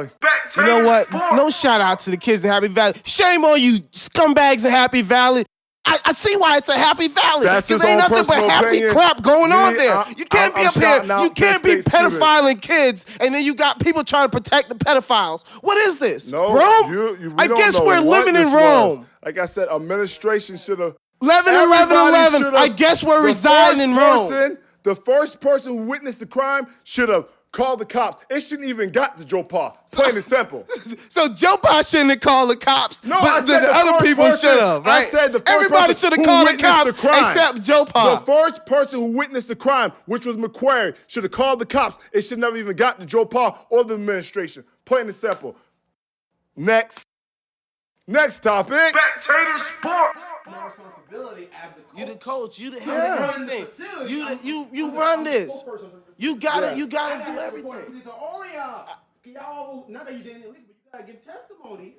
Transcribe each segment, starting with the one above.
You know what? No shout out to the kids in Happy Valley. Shame on you, scumbags in Happy Valley. I see why it's a Happy Valley. Because ain't nothing but happy crap going on there. You can't be up here. You can't be pedophiling kids, and then you got people trying to protect the pedophiles. What is this? No, Rome? I guess we're living in Rome. Like I said, administration should have. 11. I guess we're residing in Rome. The first person who witnessed the crime should have called the cops. It shouldn't even got to Joe Pa. Plain and simple. So Joe Pa shouldn't have called the cops, no, but the other people should have, right? I said the first Everybody should have called the cops except Joe Pa. The first person who witnessed the crime, which was McQuarrie, should have called the cops. It should never even got to Joe Pa or the administration. Plain and simple. Next topic. Spectator sport. No responsibility as the coach. You the coach. You the head of everything. You run this. You gotta do everything. Y'all, not that you didn't leave, but you gotta give testimony.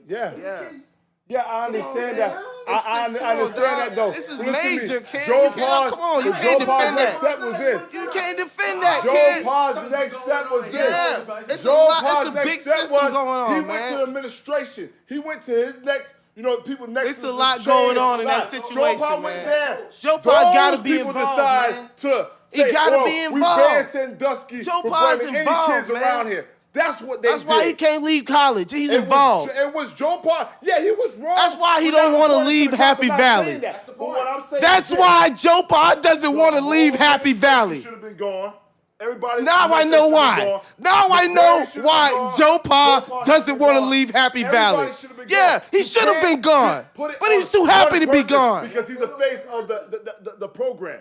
Yeah, I understand that. I understand that though. This is major, kid. Joe Come on, you can't defend next step was this. You can't defend that, Joe kid. Pa's next step was this. Yeah, it's Joe a Pa's big next step system was going on, he man. went to the administration. He went to his next, people next. It's to a lot the going chain. on in that situation, Joe Pa man. went there. Joe Pa gotta Those be people involved, decide man. to He say, gotta be We involved. ban Sandusky Joe for Pa's bringing involved, any kids man. around here. That's what they did. That's why he can't leave college. He's involved. It was Joe Pa. Yeah, he was wrong. That's why he don't want to leave Happy Valley. That's why Joe Pa doesn't want to leave Happy Valley. Should have been gone. Everybody. Now I know why. Now I know why Joe Pa doesn't want to leave Happy Valley. Yeah, he should have been gone. But he's too happy to be gone. Because he's the face of the program.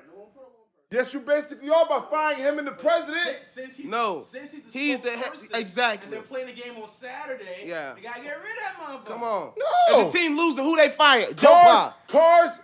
Yes, you basically are by firing him and the president. Since he's the exactly. And they're playing the game on Saturday. Yeah. They gotta get rid of that motherfucker. Come on. No. If the team losing, who they fired? Joe Pa.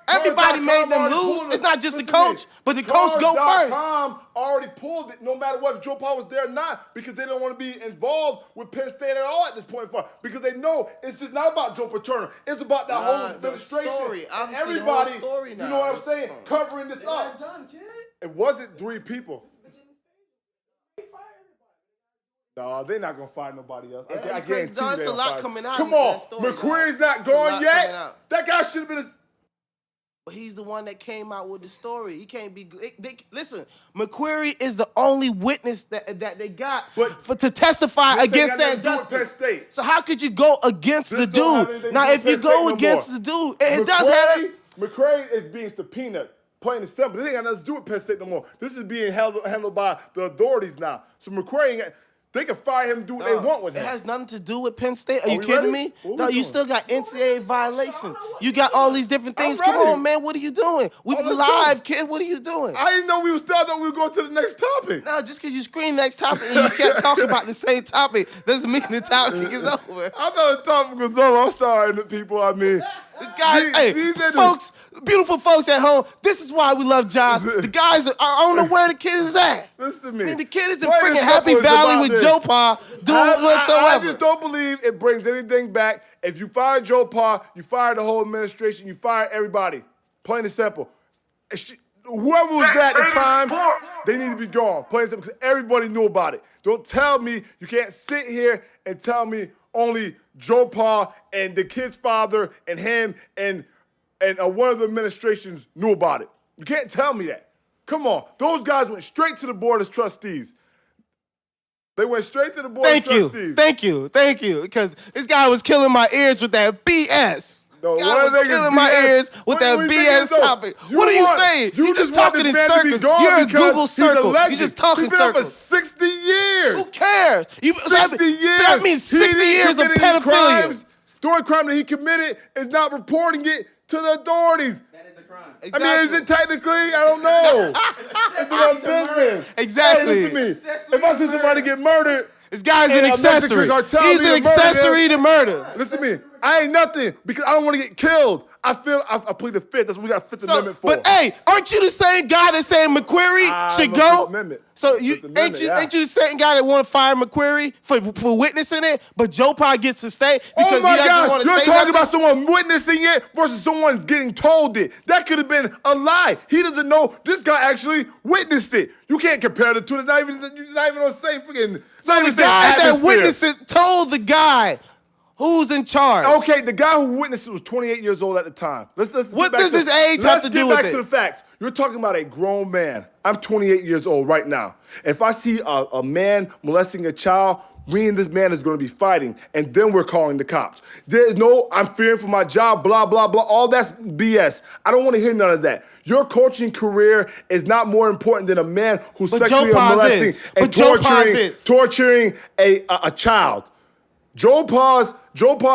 Everybody made them lose. It's not just the coach, but the coach go first. Cars.com already pulled it, no matter what, if Joe Pa was there or not, because they don't want to be involved with Penn State at all at this point, because they know it's just not about Joe Paterno. It's about that whole administration. Story. And Obviously, everybody, the whole story now. you know what I'm saying, covering this up. Done, kid. It wasn't 3 people. No, they're not gonna find nobody else. I guarantee you. There's a lot coming out. Come on, McQuarrie's not gone yet. That guy should have been. But he's the one that came out with the story. He can't be. Listen, McQuarrie is the only witness that they got to testify against that Penn State. So how could you go against the dude? Now, if you go against the dude, it does have. McQuarrie is being subpoenaed. Plain and simple. This ain't got nothing to do with Penn State no more. This is being handled by the authorities now. So McQuarrie, they can fire him and do what they want with him. It has nothing to do with Penn State. Are you ready? kidding me? No, you still got NCAA violation. You got all these different things. Come on, man. What are you doing? We live, kid. What are you doing? I didn't know we were still. I thought we were going to the next topic. No, just because you screamed next topic and you kept talking about the same topic doesn't mean the topic is over. I thought the topic was over. I'm sorry, the people. I mean, this guy, folks, beautiful folks at home, this is why we love Josh. The guys, I don't know where the kid is at. Listen to me. I mean, the kid is in freaking Happy Valley with Joe Pa doing whatsoever. I just don't believe it brings anything back. If you fire Joe Pa, you fire the whole administration, you fire everybody. Plain and simple. Whoever was there at the time, they need to be gone. Plain and simple, because everybody knew about it. Don't tell me, you can't sit here and tell me only Joe Pa and the kid's father and him and one of the administrations knew about it. You can't tell me that. Come on. Those guys went straight to the board as trustees. They went straight to the board as trustees. Thank you. Because this guy was killing my ears with that BS. No, this guy was killing my ears with that BS topic. What are you saying? You just talking in circles. You're in Google circle. You just talking circles. For 60 years. Who cares? 60 years. So that means 60 years of pedophilia. Doing crime that he committed is not reporting it to the authorities. That is a crime. Exactly. I mean, is it technically? I don't know. It's about business. Exactly. Hey, listen to me. If I see somebody get murdered, this guy's an accessory. He's an accessory to murder. Listen to me. I ain't nothing because I don't want to get killed. I plead the fifth. That's what we got Fifth Amendment for. But hey, aren't you the same guy that's saying McQuarrie should go? So ain't you the same guy that want to fire McQuarrie for witnessing it? But Joe Pa gets to stay because he doesn't want to say you're talking nothing? about someone witnessing it versus someone getting told it. That could have been a lie. He doesn't know this guy actually witnessed it. You can't compare the two. It's not even on the same freaking. So the guy that witnessed it told the guy who's in charge. Okay, the guy who witnessed it was 28 years old at the time. What does his age have to do with it? Let's get back to the facts. You're talking about a grown man. I'm 28 years old right now. If I see a man molesting a child, me and this man is going to be fighting, and then we're calling the cops. There's no, I'm fearing for my job, blah, blah, blah. All that's BS. I don't want to hear none of that. Your coaching career is not more important than a man who's sexually molesting and torturing a child. Joe Pa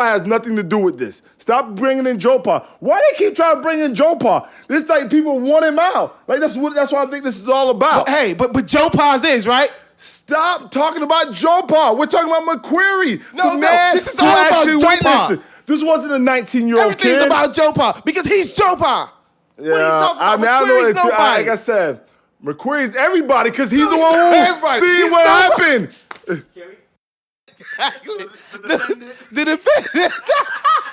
has nothing to do with this. Stop bringing in Joe Pa. Why they keep trying to bring in Joe Pa? This like people want him out. Like that's what I think this is all about. But Joe Pa is right. Stop talking about Joe Pa. We're talking about McQuarrie. No, this is all about Joe Pa. This wasn't a 19-year-old kid. Everything's about Joe Pa because he's Joe Pa. Yeah, what are you talking about? McQuarrie's nobody. Like I said, McQuarrie's everybody because he's the one who see what happened. The defendant.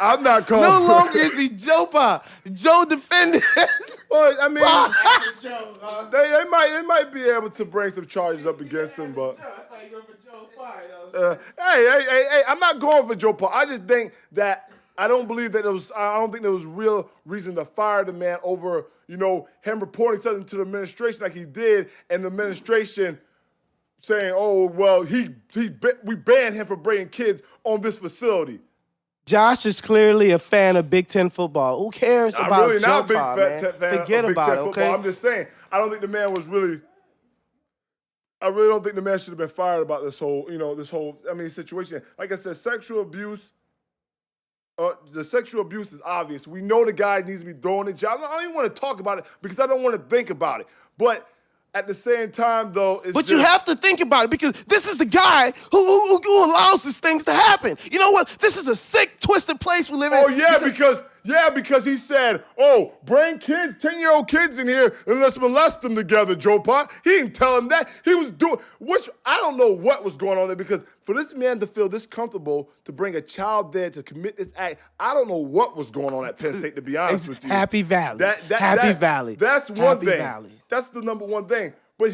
I'm not calling. No longer is he Joe Pa. Joe defendant. Well, I mean, they might be able to bring some charges up against him, but. Hey, I'm not going for Joe Pa. I just think that I don't think there was real reason to fire the man over, him reporting something to the administration like he did, and the administration saying, "Oh, well, we banned him from bringing kids on this facility." Josh is clearly a fan of Big Ten football. Who cares about really Joe not a Pa, big man? fan Forget of Big about Ten it, football. okay? I'm just saying, I don't think the man was really. I really don't think the man should have been fired about this whole situation. Like I said, sexual abuse. The sexual abuse is obvious. We know the guy needs to be throwing a job. I don't even want to talk about it because I don't want to think about it. But at the same time, though, you have to think about it because this is the guy who allows these things to happen. You know what? This is a sick, twisted place we live in. Oh, yeah, because he said, bring 10-year-old kids in here and let's molest them together, Joe Pa. He didn't tell him that. He was doing, which I don't know what was going on there because for this man to feel this comfortable to bring a child there to commit this act, I don't know what was going on at Penn State, to be honest with you. Happy Valley. Happy Valley. That's one Happy thing. Valley. That's the number one thing. But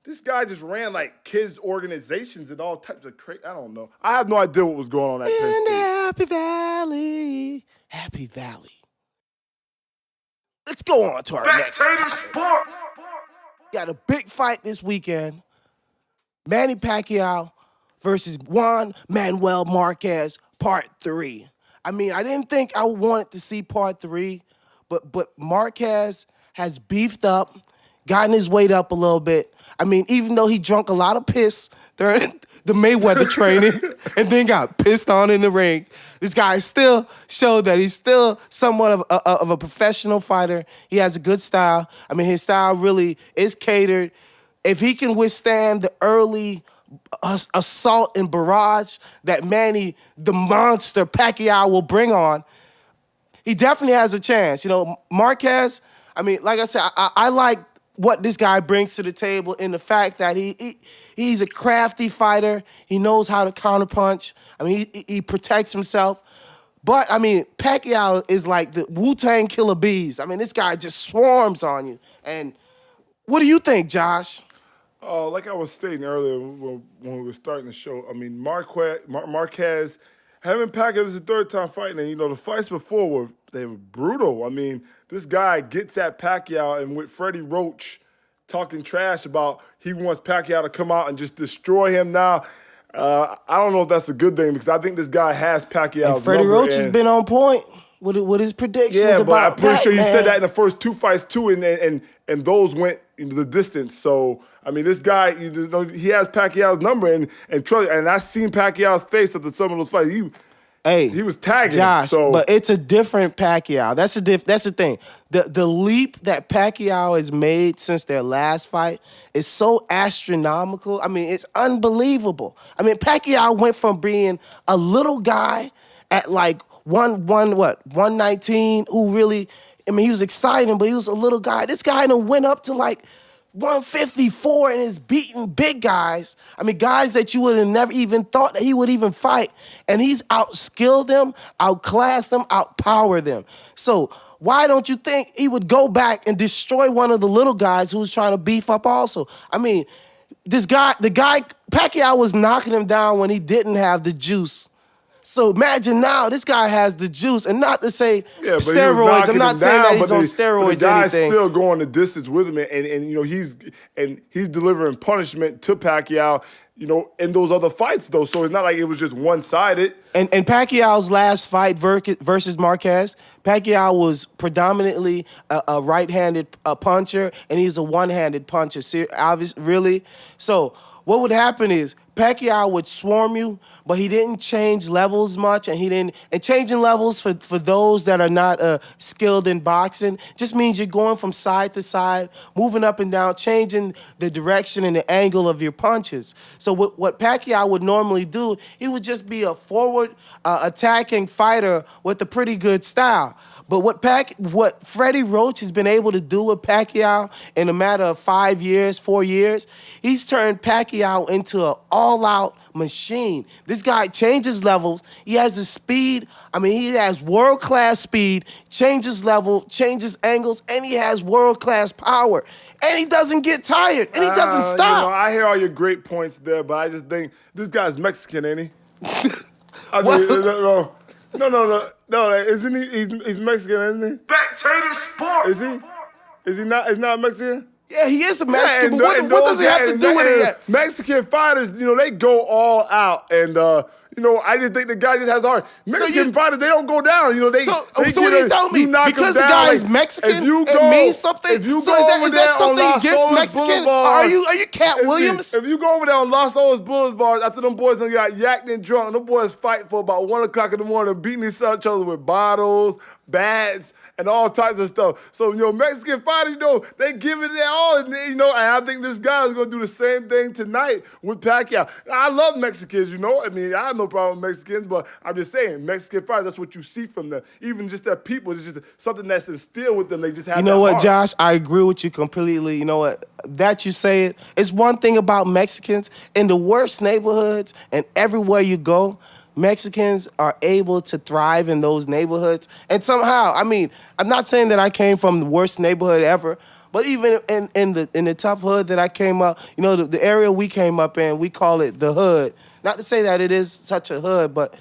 this guy just ran like kids' organizations and all types of crazy. I don't know. I have no idea what was going on at Penn State. Happy Valley. Happy Valley. Let's go on to our next topic. Got a big fight this weekend. Manny Pacquiao versus Juan Manuel Marquez, Part 3. I mean, I didn't think I wanted to see Part 3, but Marquez has beefed up, gotten his weight up a little bit. I mean, even though he drunk a lot of piss during the Mayweather training and then got pissed on in the ring, this guy still showed that he's still somewhat of a professional fighter. He has a good style. I mean, his style really is catered. If he can withstand the early assault and barrage that Manny, the monster Pacquiao, will bring on, he definitely has a chance. Marquez, I mean, like I said, I like what this guy brings to the table in the fact that he's a crafty fighter. He knows how to counterpunch. I mean, he protects himself. But, I mean, Pacquiao is like the Wu-Tang Killer Bees. I mean, this guy just swarms on you. And what do you think, Josh? Like I was stating earlier when we were starting the show, I mean, Marquez, him and Pacquiao is the third time fighting. And, the fights before they were brutal. I mean, this guy gets at Pacquiao, and with Freddie Roach talking trash about he wants Pacquiao to come out and just destroy him now, I don't know if that's a good thing because I think this guy has Pacquiao's number. Freddie Roach has been on point with his predictions about but I'm pretty sure he said that in the first two fights too, and those went into the distance. So, I mean, this guy, he has Pacquiao's number, and I seen Pacquiao's face at some of those fights. He was tagging Josh, so. But it's a different Pacquiao. That's the thing. The leap that Pacquiao has made since their last fight is so astronomical. I mean, it's unbelievable. I mean, Pacquiao went from being a little guy at like 119, who really, I mean, he was exciting, but he was a little guy. This guy done went up to like 154 and is beating big guys. I mean, guys that you would have never even thought that he would even fight. And he's outskilled them, outclassed them, outpowered them. So why don't you think he would go back and destroy one of the little guys who's trying to beef up also? I mean, the guy, Pacquiao was knocking him down when he didn't have the juice. So imagine now, this guy has the juice, and not to say steroids. I'm not saying that he's on steroids or anything. The guy's still going the distance with him, and you know he's delivering punishment to Pacquiao, you know, in those other fights though. So it's not like it was just one-sided. And Pacquiao's last fight versus Marquez, Pacquiao was predominantly a right-handed puncher, and he's a one-handed puncher. Really? So what would happen is Pacquiao would swarm you, but he didn't change levels much, and changing levels for those that are not skilled in boxing just means you're going from side to side, moving up and down, changing the direction and the angle of your punches. So what Pacquiao would normally do, he would just be a forward attacking fighter with a pretty good style. But what Freddie Roach has been able to do with Pacquiao in a matter of 4 years, he's turned Pacquiao into an all-out machine. This guy changes levels. He has the speed. I mean, he has world-class speed, changes level, changes angles, and he has world-class power. And he doesn't get tired, and he doesn't stop. You know, I hear all your great points there, but I just think this guy's Mexican, ain't he? I mean, no, isn't he? He's Mexican, isn't he? Spectator sport. Is he? Is he not? Is not Mexican? Yeah, he is a Mexican, but what does he have to do with it? Mexican fighters, you know, they go all out, and you know, I just think the guy just has heart. Mexican fighters, they don't go down. You know, they so what are you telling me? Because the guy is Mexican, it means something. If you so go is that something against Mexican? Are you Cat Williams? If you go over there on Los Olas Boulevard after them boys done got yacked and drunk, and them boys fight for about 1 o'clock in the morning, beating each other with bottles, bats, and all types of stuff. So, you know, Mexican fighters, you know, they give it their all. And, you know, and I think this guy is going to do the same thing tonight with Pacquiao. I love Mexicans, you know. I mean, I have no problem with Mexicans, but I'm just saying, Mexican fighters, that's what you see from them. Even just their people, it's just something that's instilled with them. They just have You know what, heart. Josh? I agree with you completely. You know what? That you say it. It's one thing about Mexicans. In the worst neighborhoods and everywhere you go, Mexicans are able to thrive in those neighborhoods. And somehow, I mean, I'm not saying that I came from the worst neighborhood ever, but even in the tough hood that I came up, you know, the area we came up in, we call it the hood. Not to say that it is such a hood, but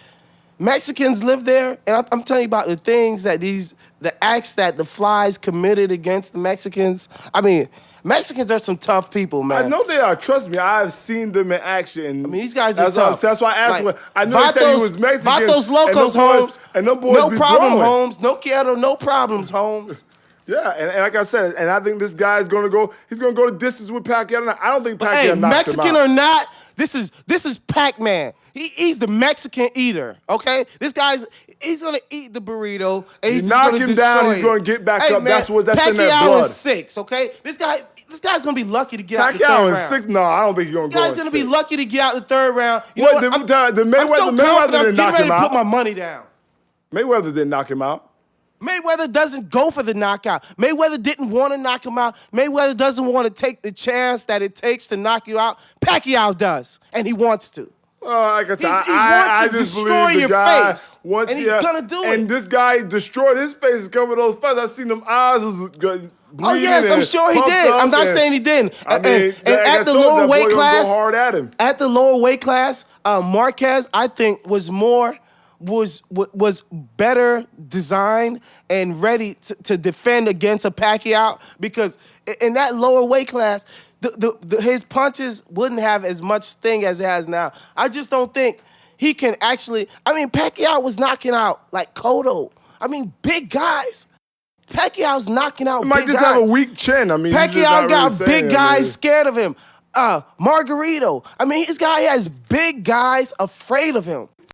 Mexicans live there, and I'm telling you about the things that the acts that the Flies committed against the Mexicans. I mean, Mexicans are some tough people, man. I know they are. Trust me, I've seen them in action. I mean, these guys are tough. That's why I asked. Like, I knew they said he was Mexican. Vatos Locos, Holmes. And them boys no be problem, throwing. Holmes. No quiero, no problems, Holmes. Yeah, and like I said, and I think this guy is going to go. He's going to go the distance with Pacquiao. I don't think Pacquiao knocks Mexican him out. or not, this is Pac-Man. He's the Mexican eater, okay? He's gonna eat the burrito and he's just gonna destroy it. He's gonna get back up. Man, That's in their blood. Pacquiao is 6, okay? This guy's gonna be lucky to get out the third round. Pacquiao is 6. No, I don't think he's gonna go. This guy's gonna be lucky to get out the third round. You what? know what? The Mayweather didn't knock him out. Put my money down. Mayweather didn't knock him out. Mayweather doesn't go for the knockout. Mayweather didn't want to knock him out. Mayweather doesn't want to take the chance that it takes to knock you out. Pacquiao does, and he wants to. Like I said, he I wants to just destroy believe the your guy face, wants, and he's gonna do it. And this guy destroyed his face a couple of those fights. I seen them eyes was bleeding. Oh yes, I'm sure he did. I'm not saying he didn't. I mean, and at the lower weight class, go hard at him. At the lower weight class, Marquez, I think, was better designed and ready to defend against a Pacquiao, because in that lower weight class, his punches wouldn't have as much sting as it has now. I just don't think he can actually. I mean, Pacquiao was knocking out like Cotto. I mean, big guys. Pacquiao's knocking out big guys. He might just have a weak chin. I mean, Pacquiao got big guys scared of him. Margarito. I mean, this guy has big guys afraid of him.